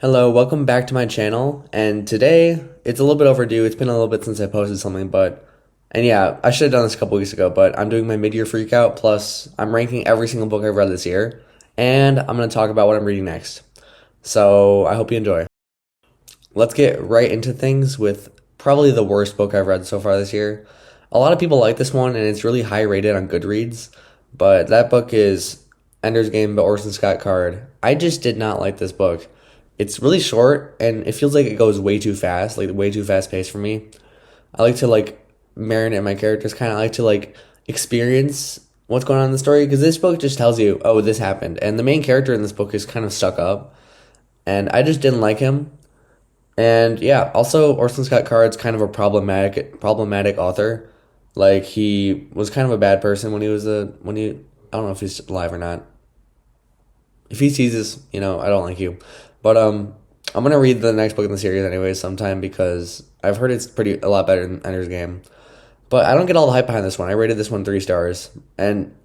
Hello, welcome back to my channel. And today, it's a little bit overdue. It's been a little bit since I posted something, and yeah, I should have done this a couple weeks ago, but I'm doing my mid-year freakout, plus I'm ranking every single book I've read this year, and I'm going to talk about what I'm reading next. So I hope you enjoy. Let's get right into things with probably the worst book I've read so far this year. A lot of people like this one, and it's really high rated on Goodreads, but that book is Ender's Game by Orson Scott Card. I just did not like this book. It's really short, and it feels like it goes way too fast, like way too fast paced for me. I like to marinate my characters, kind of like to experience what's going on in the story, because this book just tells you, oh, this happened, and the main character in this book is kind of stuck up, and I just didn't like him. And yeah, also Orson Scott Card's kind of a problematic author. Like, he was kind of a bad person when he was a when he I don't know if he's alive or not. If he sees this, I don't like you. But I'm gonna read the next book in the series anyway sometime, because I've heard it's a lot better than Ender's Game. But I don't get all the hype behind this one. I rated this one 3 stars, and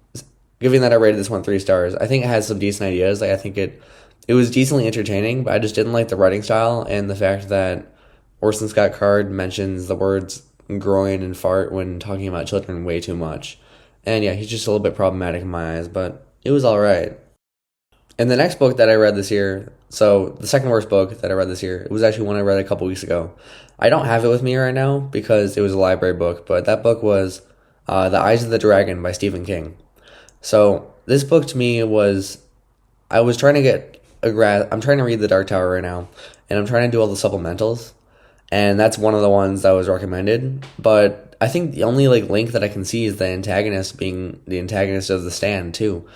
given that I rated this one 3 stars, I think it has some decent ideas. Like, I think it was decently entertaining, but I just didn't like the writing style and the fact that Orson Scott Card mentions the words groin and fart when talking about children way too much. And yeah, he's just a little bit problematic in my eyes, but it was alright. And the next book that I read this year, so the second worst book that I read this year, it was actually one I read a couple weeks ago. I don't have it with me right now because it was a library book, but that book was The Eyes of the Dragon by Stephen King. So this book to me was, I was trying to get I'm trying to read The Dark Tower right now, and I'm trying to do all the supplementals, and that's one of the ones that was recommended. But I think the only link that I can see is the antagonist being the antagonist of The Stand too.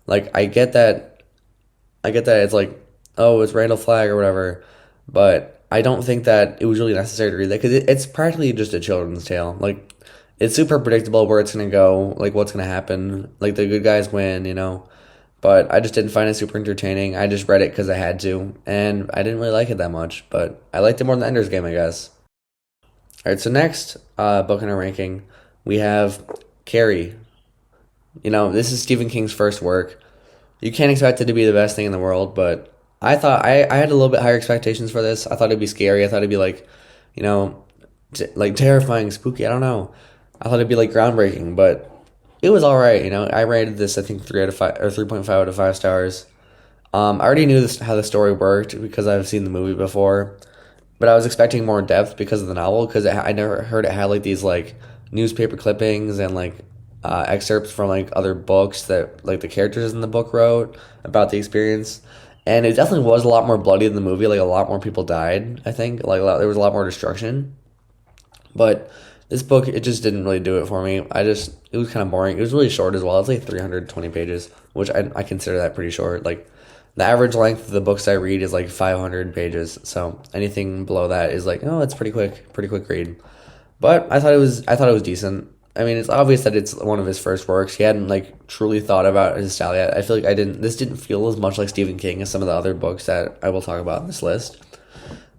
I get that it's oh, it's Randall Flagg or whatever, but I don't think that it was really necessary to read that, because it's practically just a children's tale. It's super predictable where it's gonna go, what's gonna happen. The good guys win. But I just didn't find it super entertaining. I just read it because I had to, and I didn't really like it that much. But I liked it more than Ender's Game, I guess. All right, so next book in our ranking, we have Carrie. This is Stephen King's first work. You can't expect it to be the best thing in the world, but I thought I had a little bit higher expectations for this. I thought it'd be scary. I thought it'd be terrifying, spooky. I don't know. I thought it'd be groundbreaking, but it was all right. I rated this, I think, 3 out of 5 or 3.5 out of 5 stars. I already knew how the story worked because I've seen the movie before, but I was expecting more depth because of the novel, because I never heard it had these newspaper clippings and excerpts from other books that the characters in the book wrote about the experience. And it definitely was a lot more bloody than the movie. A lot more people died, I think. There was a lot more destruction. But this book, it just didn't really do it for me. It was kind of boring. It was really short as well. It's 320 pages, which I consider that pretty short. The average length of the books I read is 500 pages. So anything below that is oh, it's pretty quick read. But I thought it was decent. I mean, it's obvious that it's one of his first works. He hadn't truly thought about his style yet. I feel like this didn't feel as much like Stephen King as some of the other books that I will talk about in this list.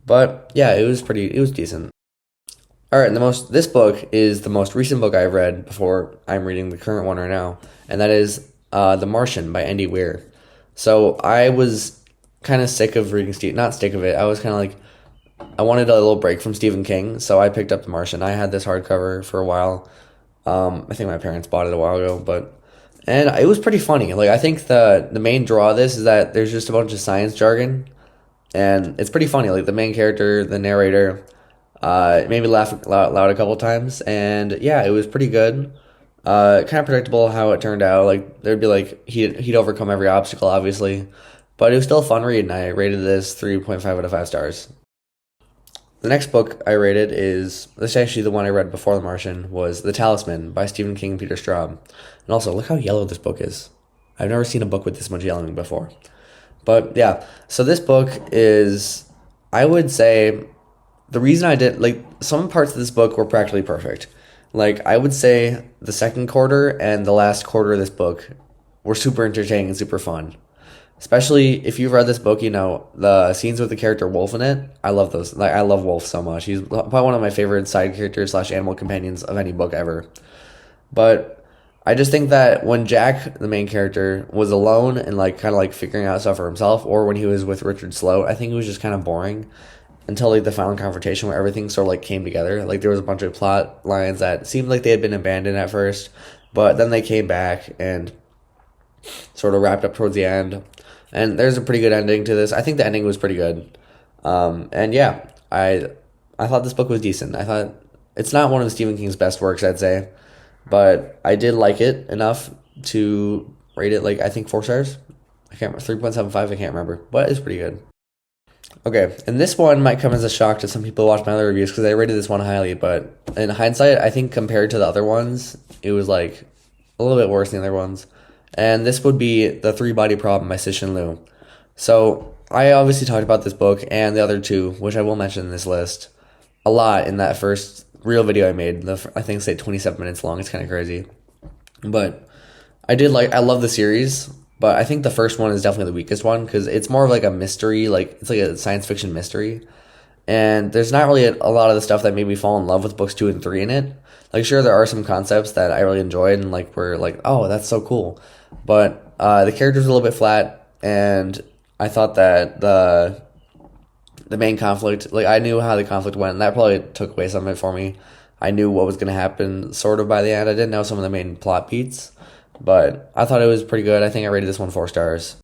But yeah, it was decent. All right, this book is the most recent book I've read before I'm reading the current one right now, and that is The Martian by Andy Weir. So I was kind of sick of reading not sick of it. I was kind of I wanted a little break from Stephen King, so I picked up The Martian. I had this hardcover for a while. I think my parents bought it a while ago, and it was pretty funny. I think the main draw of this is that there's just a bunch of science jargon, and it's pretty funny. The main character, the narrator, it made me laugh loud a couple times, and yeah, it was pretty good. Kind of predictable how it turned out. There'd be he'd overcome every obstacle, obviously, but it was still a fun read, and I rated this 3.5 out of 5 stars. The next book I rated this is actually the one I read before The Martian, was The Talisman by Stephen King and Peter Straub. And also, look how yellow this book is. I've never seen a book with this much yellowing before. But yeah, so this book is, I would say, the reason I did, some parts of this book were practically perfect. I would say the second quarter and the last quarter of this book were super entertaining and super fun. Especially if you've read this book, the scenes with the character Wolf in it. I love those. I love Wolf so much. He's probably one of my favorite side characters / animal companions of any book ever. But I just think that when Jack, the main character, was alone and like kind of like figuring out stuff for himself, or when he was with Richard Sloat, I think it was just kind of boring until like the final confrontation where everything sort of like came together. Like there was a bunch of plot lines that seemed like they had been abandoned at first, but then they came back and sort of wrapped up towards the end. And there's a pretty good ending to this. I think the ending was pretty good. And yeah, I thought this book was decent. I thought it's not one of Stephen King's best works, I'd say, but I did like it enough to rate it like I think 4 stars. I can't remember 3.75. I can't remember, but it's pretty good. Okay, and this one might come as a shock to some people who watch my other reviews because I rated this one highly, but in hindsight, I think compared to the other ones, it was like a little bit worse than the other ones. And this would be The Three Body Problem by Cixin Liu. So I obviously talked about this book and the other two, which I will mention in this list, a lot in that first real video I made. I think it's like 27 minutes long. It's kind of crazy. But I love the series, but I think the first one is definitely the weakest one because it's more of like a mystery, like it's like a science fiction mystery. And there's not really a lot of the stuff that made me fall in love with books 2 and 3 in it. Like, sure, there are some concepts that I really enjoyed and like were like, oh, that's so cool. But the characters were a little bit flat, and I thought that the main conflict, like I knew how the conflict went, and that probably took away some of it for me. I knew what was going to happen sort of by the end. I didn't know some of the main plot beats, but I thought it was pretty good. I think I rated this one 4 stars.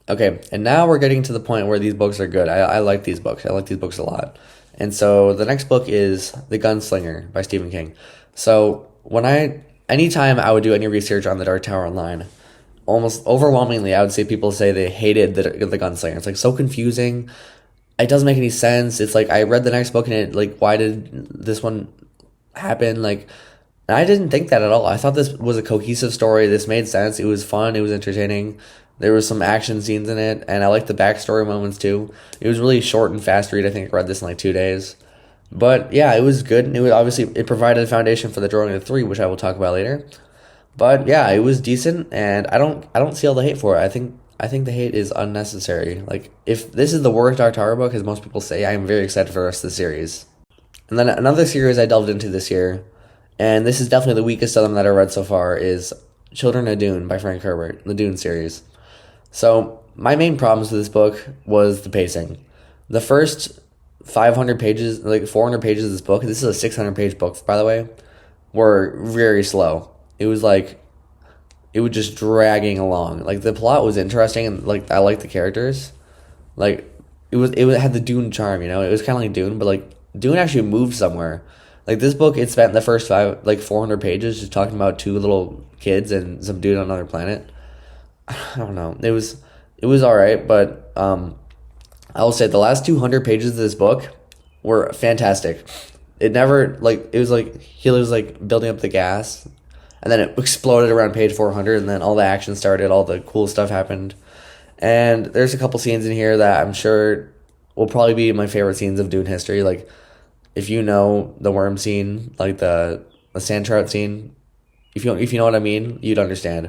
Okay, and now we're getting to the point where these books are good. I like these books. I like these books a lot. And so the next book is The Gunslinger by Stephen King. So anytime I would do any research on The Dark Tower online, almost overwhelmingly, I would see people say they hated the Gunslinger. It's like so confusing. It doesn't make any sense. It's like I read the next book and it like why did this one happen? Like I didn't think that at all. I thought this was a cohesive story. This made sense. It was fun. It was entertaining. There was some action scenes in it, and I liked the backstory moments too. It was really short and fast read. I think I read this in like 2 days. But yeah, it was good. And it was obviously it provided a foundation for the drawing of 3, which I will talk about later. But yeah, it was decent, and I don't see all the hate for it. I think the hate is unnecessary. Like if this is the worst Dark Tower book, as most people say, I am very excited for the rest of the series. And then another series I delved into this year, and this is definitely the weakest of them that I read so far, is Children of Dune by Frank Herbert, the Dune series. So my main problems with this book was the pacing. The first 500 pages, like 400 pages of this book, this is a 600-page book, by the way, were very slow. It was like, it was just dragging along. Like the plot was interesting and like I liked the characters. Like it had the Dune charm, you know? It was kind of like Dune, but like Dune actually moved somewhere. Like this book, it spent the first 400 pages just talking about 2 little kids and some dude on another planet. I don't know. It was all right, but I will say the last 200 pages of this book were fantastic. It never like it was like he was like building up the gas, and then it exploded around page 400, and then all the action started, all the cool stuff happened, and there's a couple scenes in here that I'm sure will probably be my favorite scenes of Dune history. Like if you know the worm scene, like the sand trout scene, if you know what I mean, you'd understand.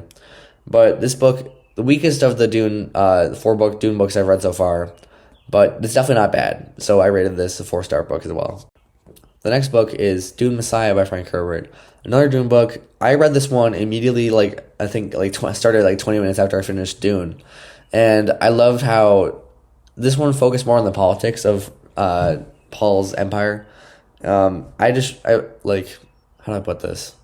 But this book, the weakest of the Dune, 4 Dune books I've read so far, but it's definitely not bad. So I rated this a 4-star book as well. The next book is Dune Messiah by Frank Herbert. Another Dune book. I read this one immediately, like I think like started like 20 minutes after I finished Dune, and I loved how this one focused more on the politics of Paul's empire. I like how do I put this?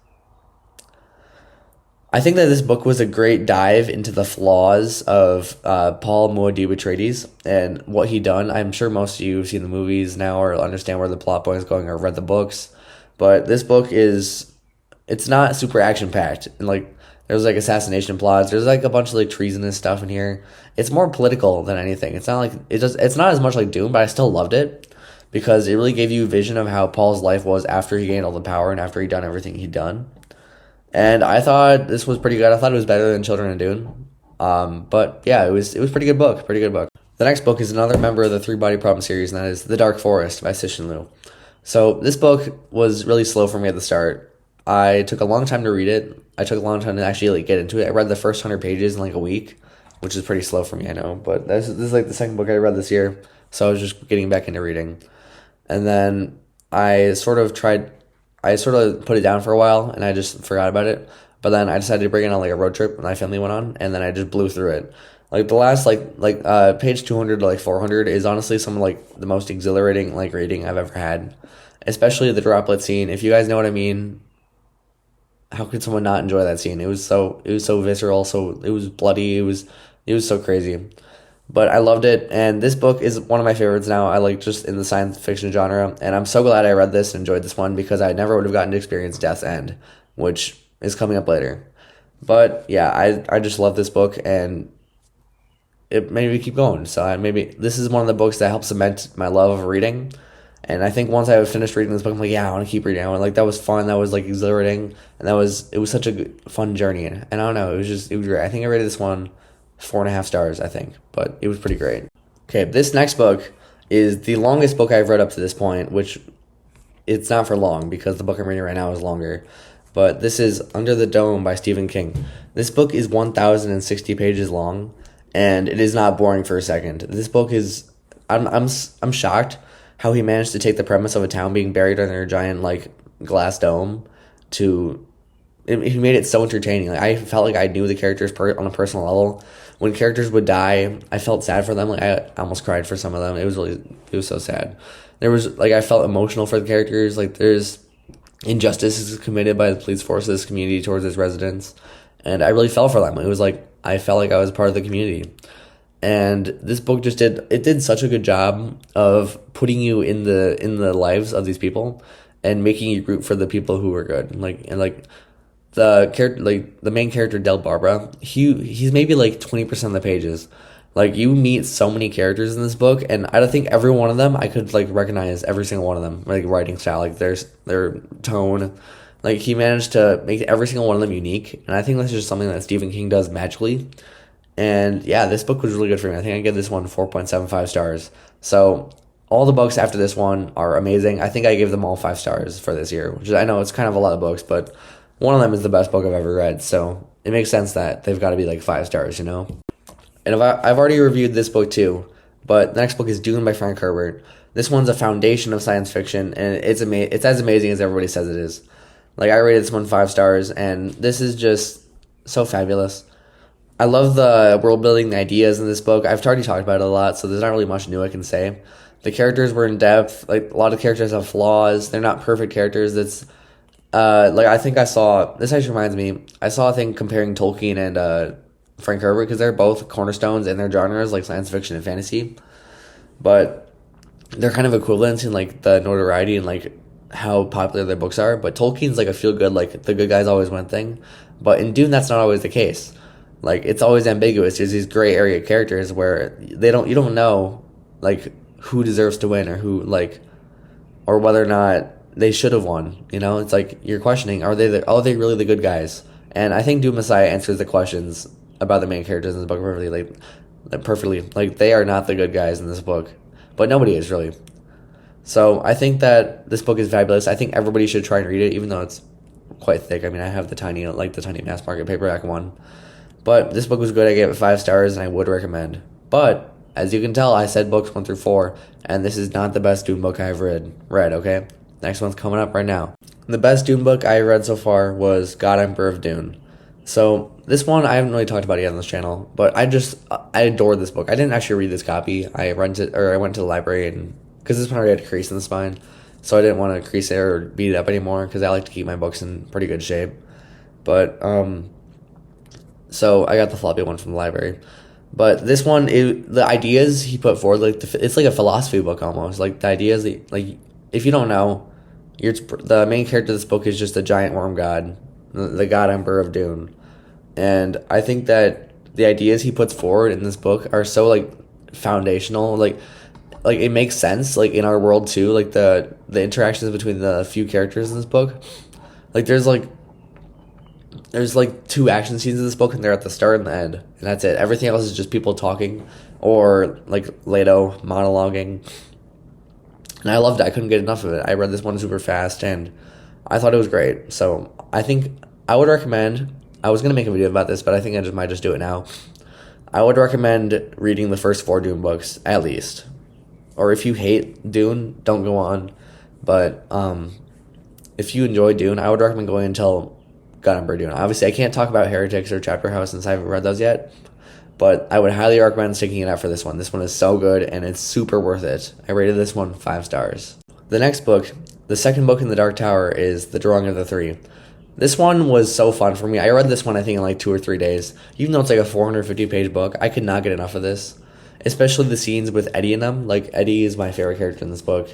I think that this book was a great dive into the flaws of Paul Muad'Dib Atreides and what he done. I'm sure most of you have seen the movies now or understand where the plot point is going or read the books. But this book it's not super action packed. And like there's like assassination plots. There's like a bunch of like treasonous stuff in here. It's more political than anything. It's not like it's not as much like Doom, but I still loved it because it really gave you a vision of how Paul's life was after he gained all the power and after he'd done everything he'd done. And I thought this was pretty good. I thought it was better than Children of Dune. But yeah, it was pretty good book. Pretty good book. The next book is another member of the Three Body Problem series, and that is The Dark Forest by Cixin Liu. So this book was really slow for me at the start. I took a long time to read it. I took a long time to actually like get into it. I read the first 100 pages in like a week, which is pretty slow for me, I know. But this is like the second book I read this year, so I was just getting back into reading. And then I sort of put it down for a while and I just forgot about it. but then I decided to bring it on like a road trip my family went on, and then I just blew through it. Like the last page 200 to like 400 is honestly some of like the most exhilarating like reading I've ever had, especially the droplet scene. If you guys know what I mean, how could someone not enjoy that scene? It was so visceral, so it was bloody, it was so crazy. But I loved it, and this book is one of my favorites now. I like just in the science fiction genre, and I'm so glad I read this and enjoyed this one because I never would have gotten to experience Death's End, which is coming up later. But yeah, I just love this book, and it made me keep going. So maybe this is one of the books that helps cement my love of reading. And I think once I finished reading this book, I'm like, yeah, I want to keep reading. Like that was fun. That was like exhilarating, and it was such a fun journey. And I don't know, it was great. I think I rated this one 4.5 stars. I think, but it was pretty great. Okay, this next book is the longest book I've read up to this point, which it's not for long because the book I'm reading right now is longer. But this is Under the Dome by Stephen King. This book is 1,060 pages long, and it is not boring for a second. This book is, I'm shocked how he managed to take the premise of a town being buried under a giant like glass dome to he made it so entertaining. Like I felt like I knew the characters on a personal level. When characters would die, I felt sad for them. Like I almost cried for some of them. It was so sad. There was like I felt emotional for the characters. Like there's injustices committed by the police force of this community towards its residents, and I really felt for them. It was like I felt like I was part of the community. And this book did such a good job of putting you in the lives of these people and making you root for the people who were good. The main character Del Barbara, he's maybe like 20% of the pages. Like you meet so many characters in this book, and I don't think every one of them I could like recognize every single one of them, like writing style, like their tone. Like he managed to make every single one of them unique, and I think that's just something that Stephen King does magically. And yeah, this book was really good for me. I think I give this one 4.75 stars. So all the books after this one are amazing. I think I gave them all 5 stars for this year, which I know it's kind of a lot of books, but one of them is the best book I've ever read. So it makes sense that they've got to be like 5 stars, you know? And I've already reviewed this book too, but the next book is Dune by Frank Herbert. This one's a foundation of science fiction, and it's as amazing as everybody says it is. Like I rated this one 5 stars, and this is just so fabulous. I love the world building, the ideas in this book. I've already talked about it a lot, so there's not really much new I can say. The characters were in depth. Like a lot of characters have flaws. They're not perfect characters. Like I think I saw this actually reminds me. I saw a thing comparing Tolkien and Frank Herbert because they're both cornerstones in their genres, like science fiction and fantasy. But they're kind of equivalent in like the notoriety and like how popular their books are. But Tolkien's like a feel good, like the good guys always win thing. But in Dune, that's not always the case. Like it's always ambiguous. There's these gray area characters where you don't know like who deserves to win or who like or whether or not they should have won. You know, it's like you're questioning, are they really the good guys? And I think Dune Messiah answers the questions about the main characters in the book perfectly. Like they are not the good guys in this book, but nobody is really. So I think that this book is fabulous. I think everybody should try and read it, even though it's quite thick. I mean, I have the tiny mass market paperback one. But this book was good. I gave it 5 stars, and I would recommend. But as you can tell, I said books 1 through 4, and this is not the best Dune book I've read. Okay, next one's coming up right now. The best Dune book I read so far was God Emperor of Dune. So this one I haven't really talked about yet on this channel, but I adore this book. I didn't actually read this copy. I went to the library and because this one already had a crease in the spine, so I didn't want to crease it or beat it up anymore because I like to keep my books in pretty good shape. But so I got the floppy one from the library. But this one, the ideas he put forward, like it's like a philosophy book almost. Like the ideas, like if you don't know, the main character of this book is just a giant worm god, the God Emperor of Dune, and I think that the ideas he puts forward in this book are so like foundational, like it makes sense like in our world too. Like the interactions between the few characters in this book, like there's 2 action scenes in this book, and they're at the start and the end, and that's it. Everything else is just people talking or like Leto monologuing, and I loved it. I couldn't get enough of it. I read this one super fast, and I thought it was great. So I think I would recommend. I was gonna make a video about this, but I think I might just do it now. I would recommend reading the first 4 Dune books at least, or if you hate Dune, don't go on. But if you enjoy Dune, I would recommend going until got on board doing. Obviously, I can't talk about Heretics or Chapter House since I haven't read those yet, but I would highly recommend sticking it out for this one. This one is so good, and it's super worth it. I rated this one 5 stars. The next book, the second book in the Dark Tower, is The Drawing of the Three. This one was so fun for me. I read this one, I think, in like 2 or 3 days. Even though it's like a 450-page book, I could not get enough of this. Especially the scenes with Eddie in them. Like, Eddie is my favorite character in this book.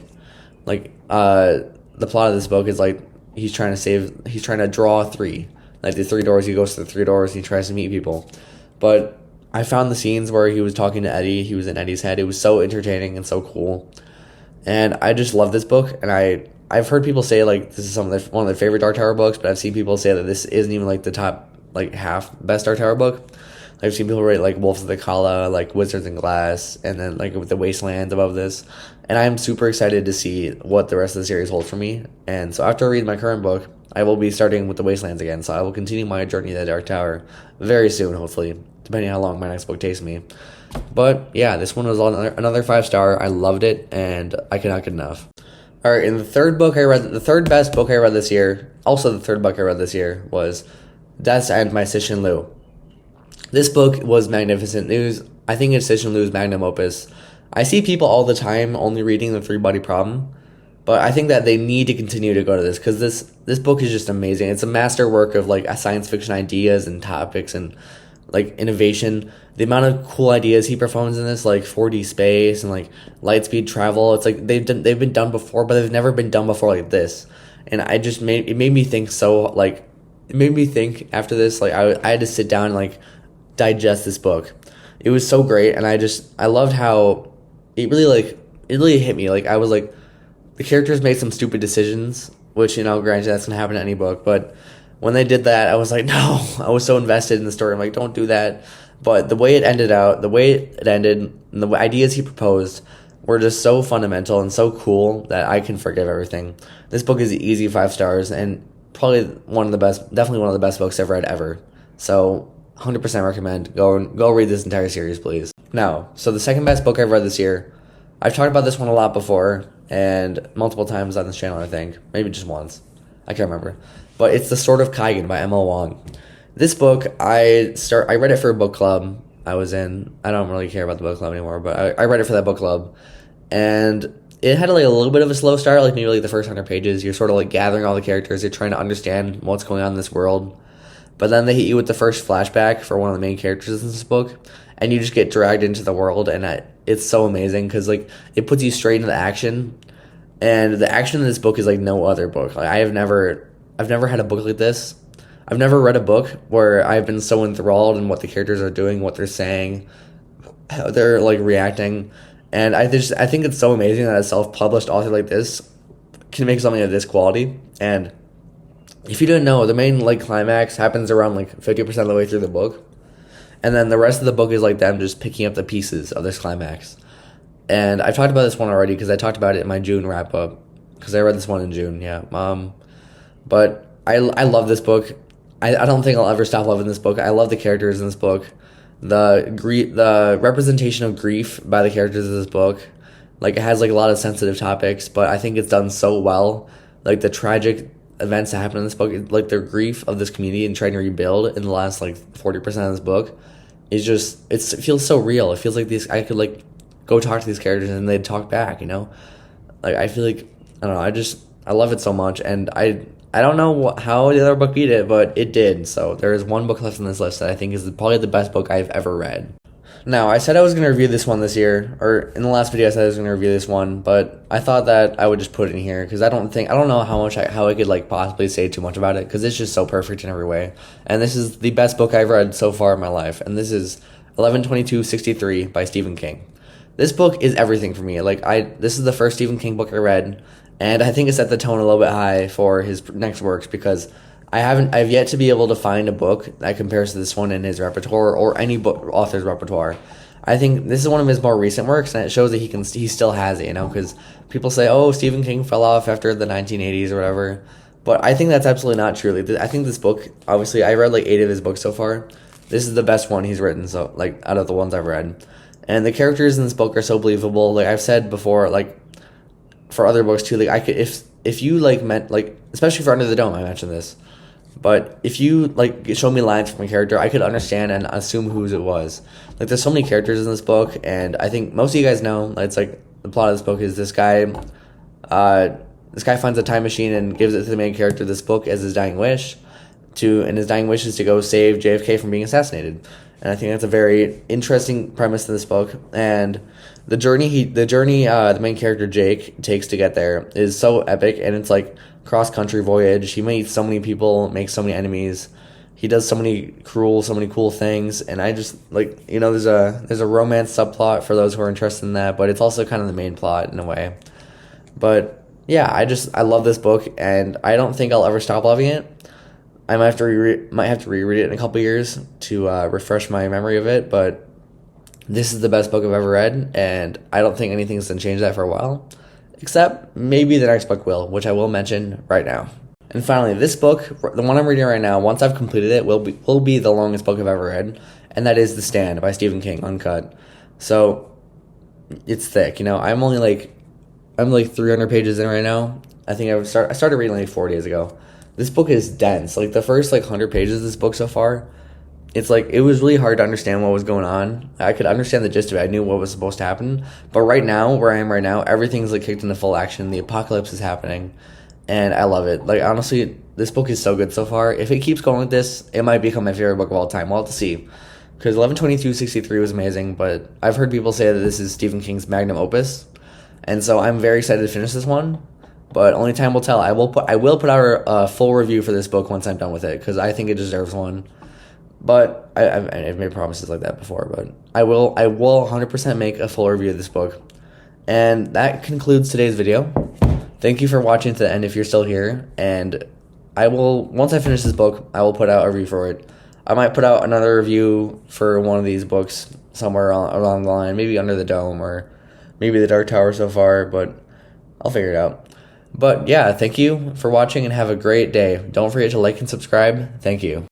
Like, the plot of this book is like, he's trying to draw 3. Like, the 3 doors, he goes to the 3 doors, and he tries to meet people. But I found the scenes where he was talking to Eddie, he was in Eddie's head. It was so entertaining and so cool. And I just love this book, and I've heard people say like this is one of their favorite Dark Tower books, but I've seen people say that this isn't even like the top like half best Dark Tower book. I've seen people rate like Wolves of the Kala, like Wizards in Glass, and then like with the Wastelands above this. And I'm super excited to see what the rest of the series holds for me. And so after I read my current book, I will be starting with the Wastelands again. So I will continue my journey to the Dark Tower very soon, hopefully, depending on how long my next book takes me. But yeah, this one was another 5-star. I loved it, and I could not get enough. All right, and the third best book I read this year, also the third book I read this year, was Death's End by Cixin Liu. This book was magnificent news. I think it's Cixin Liu's magnum opus. I see people all the time only reading the Three-Body Problem, but I think that they need to continue to go to this because this book is just amazing. It's a masterwork of like science fiction ideas and topics and like innovation. The amount of cool ideas he performs in this, like 4D space and like light speed travel, it's like they've been done before, but they've never been done before like this. And it made me think after this, like I had to sit down and like digest this book. It was so great, and I loved how it really hit me. Like I was like, the characters made some stupid decisions, which, you know, granted that's gonna happen in any book, but when they did that, I was like, no, I was so invested in the story. I'm like, don't do that. But the way it ended, and the ideas he proposed were just so fundamental and so cool that I can forgive everything. This book is easy 5 stars and probably definitely one of the best books I've read ever. So 100% recommend. Go read this entire series, please. Now, so the second best book I've read this year, I've talked about this one a lot before and multiple times on this channel, I think. Maybe just once. I can't remember. But it's The Sword of Kaigen by M.L. Wong. This book, I read it for a book club I was in. I don't really care about the book club anymore, but I read it for that book club. And it had like a little bit of a slow start, like maybe like the first 100 pages. You're sort of like gathering all the characters. You're trying to understand what's going on in this world. But then they hit you with the first flashback for one of the main characters in this book. And you just get dragged into the world. And it's so amazing because like it puts you straight into the action. And the action in this book is like no other book. Like I've never had a book like this. I've never read a book where I've been so enthralled in what the characters are doing, what they're saying, how they're like reacting, and I think it's so amazing that a self-published author like this can make something of this quality. And if you didn't know, the main like climax happens around like 50% of the way through the book, and then the rest of the book is like them just picking up the pieces of this climax. And I've talked about this one already because I talked about it in my June wrap up because I read this one in June. Yeah, but I love this book. I don't think I'll ever stop loving this book. I love the characters in this book. The representation of grief by the characters of this book. Like, it has like a lot of sensitive topics, but I think it's done so well. Like, the tragic events that happen in this book, like the grief of this community and trying to rebuild in the last like 40% of this book is just, it feels so real. It feels like I could like go talk to these characters and they'd talk back, you know? Like, I feel like, I don't know, I love it so much, and I don't know how the other book beat it, but it did. So there is one book left on this list that I think is probably the best book I've ever read. Now, I said I was going to review this one this year, or in the last video I said I was going to review this one, but I thought that I would just put it in here because I don't know how I could like possibly say too much about it because it's just so perfect in every way. And this is the best book I've read so far in my life, and this is 11/22/63 by Stephen King. This book is everything for me. This is the first Stephen King book I read, and I think it set the tone a little bit high for his next works because I've yet to be able to find a book that compares to this one in his repertoire or any author's repertoire. I think this is one of his more recent works, and it shows that he still has it, you know, because people say, oh, Stephen King fell off after the 1980s or whatever, but I think that's absolutely not true. I think this book, obviously, I read like 8 of his books so far. This is the best one he's written, so like out of the ones I've read. And the characters in this book are so believable. Like I've said before, like for other books too, like I could if you like meant like especially for Under the Dome, I mentioned this. But if you like show me lines from a character, I could understand and assume whose it was. Like there's so many characters in this book, and I think most of you guys know. It's like the plot of this book is this guy finds a time machine and gives it to the main character of this book as his dying wish, and his dying wish is to go save JFK from being assassinated. And I think that's a very interesting premise in this book. And the main character Jake takes to get there is so epic, and it's like cross country voyage. He meets so many people, makes so many enemies. He does so many cool things, and I just like there's a romance subplot for those who are interested in that, but it's also kind of the main plot in a way. But yeah, I love this book, and I don't think I'll ever stop loving it. I might have to reread it in a couple years to refresh my memory of it, but this is the best book I've ever read, and I don't think anything's gonna change that for a while, except maybe the next book will, which I will mention right now. And finally, this book, the one I'm reading right now, once I've completed it, will be the longest book I've ever read, and that is The Stand by Stephen King, uncut. So it's thick, I'm like 300 pages in right now. I think I started reading like 4 days ago. This book is dense. Like the first 100 pages of this book so far, it's like it was really hard to understand what was going on. I could understand the gist of it. I knew what was supposed to happen. But right now, where I am right now, everything's like kicked into full action. The apocalypse is happening, and I love it. Like honestly, this book is so good so far. If it keeps going with this, it might become my favorite book of all time. We'll have to see. Because 11/22/63 was amazing, but I've heard people say that this is Stephen King's magnum opus, and so I'm very excited to finish this one. But only time will tell. I will put out a full review for this book once I'm done with it, because I think it deserves one. But I've made promises like that before, but I will 100% make a full review of this book. And that concludes today's video. Thank you for watching to the end if you're still here. And once I finish this book, I will put out a review for it. I might put out another review for one of these books somewhere along the line, maybe Under the Dome or maybe The Dark Tower so far, but I'll figure it out. But yeah, thank you for watching and have a great day. Don't forget to like and subscribe. Thank you.